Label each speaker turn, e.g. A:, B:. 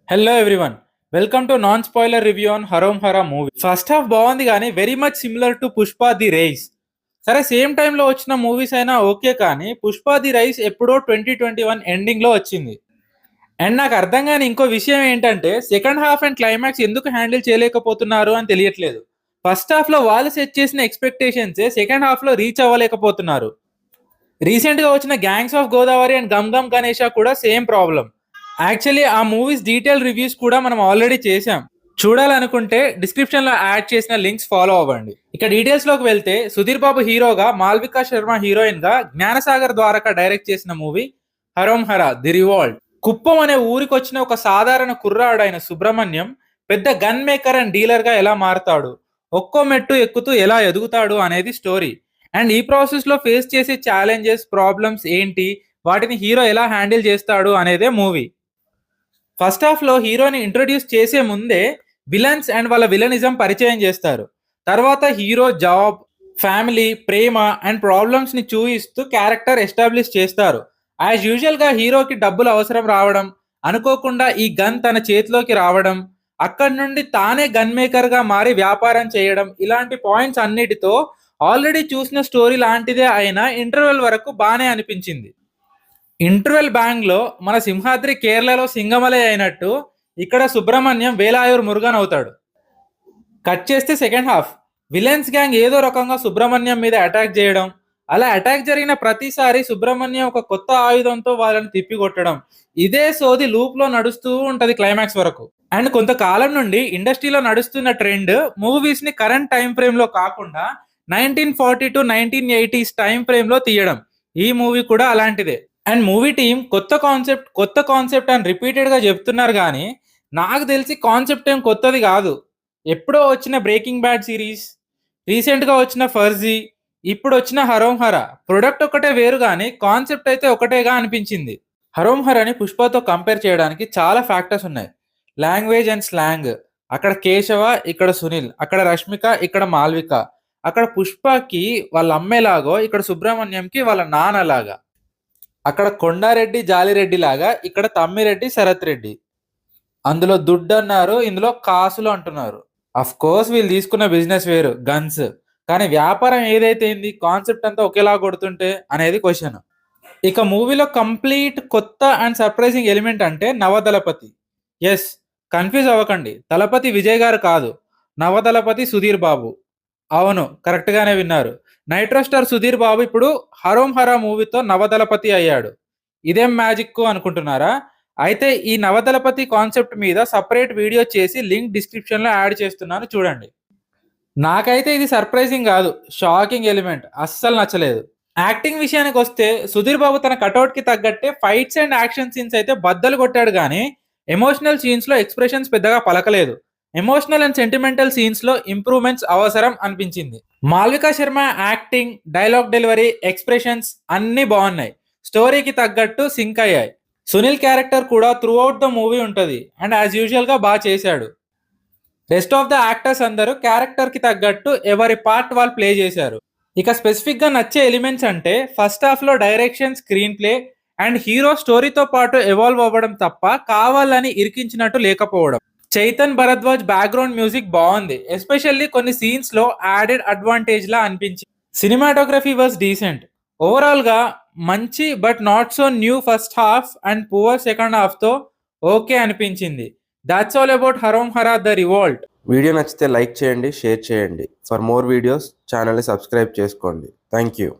A: Hello everyone, welcome to non spoiler review on Harom Hara movie. First half బాగుంది కానీ very much similar to Pushpa the rise. సరే, same టైంలో వచ్చిన movies అయినా okay, కానీ పుష్ప ది రైస్ ఎప్పుడో 2021 ఎండింగ్లో వచ్చింది. అండ్ నాకు అర్థం కాని ఇంకో విషయం ఏంటంటే సెకండ్ హాఫ్ అండ్ క్లైమాక్స్ ఎందుకు హ్యాండిల్ చేయలేకపోతున్నారు అని తెలియట్లేదు. ఫస్ట్ హాఫ్లో వాళ్ళు సెట్ చేసిన ఎక్స్పెక్టేషన్సే సెకండ్ హాఫ్లో రీచ్ అవ్వలేకపోతున్నారు. రీసెంట్గా వచ్చిన gangs of Godavari and Gam Gam Ganesha కూడా సేమ్ ప్రాబ్లం. యాక్చువల్లీ ఆ మూవీస్ డీటెయిల్ రివ్యూస్ కూడా మనం ఆల్రెడీ చేసాం. చూడాలనుకుంటే డిస్క్రిప్షన్ లో యాడ్ చేసిన లింక్స్ ఫాలో అవ్వండి. ఇక డీటెయిల్స్ లోకి వెళ్తే, సుధీర్ బాబు హీరోగా, మాల్వికా శర్మ హీరోయిన్ గా, జ్ఞానసాగర్ ద్వారకా డైరెక్ట్ చేసిన movie హరోం Hara the revolt. Kuppam అనే ఊరికి వచ్చిన ఒక సాధారణ కుర్రాడైన సుబ్రహ్మణ్యం పెద్ద గన్ మేకర్ అండ్ డీలర్ గా ఎలా మారతాడు, ఒక్కో మెట్టు ఎక్కుతూ ఎలా ఎదుగుతాడు అనేది స్టోరీ. అండ్ ఈ ప్రాసెస్ లో ఫేస్ చేసే ఛాలెంజెస్, ప్రాబ్లమ్స్ ఏంటి, వాటిని హీరో ఎలా హ్యాండిల్ చేస్తాడు అనేదే మూవీ. ఫస్ట్ హాఫ్ లో హీరోని ఇంట్రొడ్యూస్ చేసే ముందే విలన్స్ అండ్ వాళ్ళ విలనిజం పరిచయం చేస్తారు. తర్వాత hero job, family, Prema and problems ని చూయిస్తూ క్యారెక్టర్ ఎస్టాబ్లిష్ చేస్తారు. యాజ్ యూజువల్ గా హీరోకి డబ్బులు అవసరం రావడం, అనుకోకుండా ఈ గన్ తన చేతిలోకి రావడం, అక్కడి నుండి తానే గన్ మేకర్ గా మారి వ్యాపారం చేయడం, ఇలాంటి పాయింట్స్ అన్నిటితో ఆల్రెడీ చూసిన స్టోరీ లాంటిదే అయినా ఇంటర్వెల్ వరకు బానే అనిపించింది. ఇంటర్వెల్ బ్యాంగ్ లో మన సింహాద్రి కేరళలో సింగమలై అయినట్టు ఇక్కడ సుబ్రహ్మణ్యం వేలాయూర్ మురుగన్ అవుతాడు. కట్ చేస్తే సెకండ్ హాఫ్, విలన్స్ గ్యాంగ్ ఏదో రకంగా సుబ్రహ్మణ్యం మీద అటాక్ చేయడం, అలా అటాక్ జరిగిన ప్రతిసారి సుబ్రహ్మణ్యం ఒక కొత్త ఆయుధంతో వాళ్ళని తిప్పికొట్టడం, ఇదే సోది లూప్ లో నడుస్తూ ఉంటది క్లైమాక్స్ వరకు. అండ్ కొంతకాలం నుండి ఇండస్ట్రీలో నడుస్తున్న ట్రెండ్ మూవీస్ ని కరెంట్ టైం ఫ్రేమ్ లో కాకుండా 1940 టు 1980s టైం ఫ్రేమ్ లో తీయడం. ఈ మూవీ కూడా అలాంటిదే. అండ్ మూవీ టీం కొత్త కాన్సెప్ట్ అని రిపీటెడ్ గా చెప్తున్నారు కానీ నాకు తెలిసి కాన్సెప్ట్ ఏం కొత్తది కాదు. ఎప్పుడో వచ్చిన బ్రేకింగ్ బ్యాడ్ సిరీస్, రీసెంట్ గా వచ్చిన ఫర్జీ, ఇప్పుడు వచ్చిన హరోం హరా, ప్రొడక్ట్ ఒకటే వేరు కానీ కాన్సెప్ట్ అయితే ఒకటేగా అనిపించింది. హరోం హరాని పుష్పతో కంపేర్ చేయడానికి చాలా ఫ్యాక్టర్స్ ఉన్నాయి. లాంగ్వేజ్ అండ్ స్లాంగ్, అక్కడ కేశవ, ఇక్కడ సునీల్, అక్కడ రష్మిక, ఇక్కడ మాల్విక, అక్కడ పుష్పకి వాళ్ళ అమ్మేలాగో, ఇక్కడ సుబ్రహ్మణ్యంకి వాళ్ళ నాన్నలాగా, అక్కడ కొండారెడ్డి జాలిరెడ్డి లాగా, ఇక్కడ తమ్మిరెడ్డి శరత్ రెడ్డి. అందులో దుడ్డు అన్నారు, ఇందులో కాసులు అంటున్నారు. అఫ్ కోర్స్ వీళ్ళు తీసుకున్న బిజినెస్ వేరు, గన్స్, కానీ వ్యాపారం ఏదైతే ఏంది, కాన్సెప్ట్ అంతా ఒకేలా కొడుతుంటే అనేది క్వశ్చన్. ఇక మూవీలో కంప్లీట్ కొత్త అండ్ సర్ప్రైజింగ్ ఎలిమెంట్ అంటే నవదళపతి. ఎస్, కన్ఫ్యూజ్ అవ్వకండి, దళపతి విజయ్ గారు కాదు, నవదళపతి సుధీర్ బాబు. అవును, కరెక్ట్ గానే విన్నారు. నైట్రో స్టార్ సుధీర్ బాబు ఇప్పుడు హరోం హరా మూవీతో నవదళపతి అయ్యాడు. ఇదేం మ్యాజిక్ అనుకుంటున్నారా? అయితే ఈ నవదళపతి కాన్సెప్ట్ మీద సపరేట్ వీడియో చేసి లింక్ డిస్క్రిప్షన్ లో యాడ్ చేస్తున్నాను, చూడండి. నాకైతే ఇది సర్ప్రైజింగ్ కాదు, షాకింగ్ ఎలిమెంట్. అస్సలు నచ్చలేదు. యాక్టింగ్ విషయానికి వస్తే సుధీర్ బాబు తన కటౌట్ కి తగ్గట్టే ఫైట్స్ అండ్ యాక్షన్ సీన్స్ అయితే బద్దలు కొట్టాడు, కానీ ఎమోషనల్ సీన్స్ లో ఎక్స్ప్రెషన్స్ పెద్దగా పలకలేదు. ఎమోషనల్ అండ్ సెంటిమెంటల్ సీన్స్ లో ఇంప్రూవ్మెంట్స్ అవసరం అనిపించింది. Malvika Sharma acting, dialogue delivery, expressions అన్ని బాగున్నాయి, స్టోరీకి తగ్గట్టు సింక్ అయ్యాయి. సునీల్ క్యారెక్టర్ కూడా త్రూ అవుట్ ద మూవీ ఉంటుంది అండ్ యాజ్ యూజువల్ గా బాగా చేశాడు. రెస్ట్ ఆఫ్ ద యాక్టర్స్ అందరూ క్యారెక్టర్ కి తగ్గట్టు ఎవరి పార్ట్ వాళ్ళు ప్లే చేశారు. ఇక స్పెసిఫిక్ గా నచ్చే ఎలిమెంట్స్ అంటే ఫస్ట్ హాఫ్ లో direction, screen play and hero స్టోరీతో పాటు ఎవాల్వ్ అవ్వడం తప్ప కావాలని ఇరికించినట్టు లేకపోవడం. చైతన్ భరద్వాజ్ బ్యాక్గ్రౌండ్ మ్యూజిక్ బాగుంది, ఎస్పెషల్లీ కొన్ని సీన్స్ లో యాడెడ్ అడ్వాంటేజ్ లా అనిపించింది. Cinematography was decent. ఓవరాల్ గా మంచి but not so new first half and poor second half తో ఓకే అనిపించింది. That's all about Harom Hara the revolt.
B: Video నచ్చితే లైక్ చేయండి, షేర్ చేయండి. ఫర్ మోర్ వీడియోస్ ఛానల్ని సబ్స్క్రైబ్ చేసుకోండి. Thank you.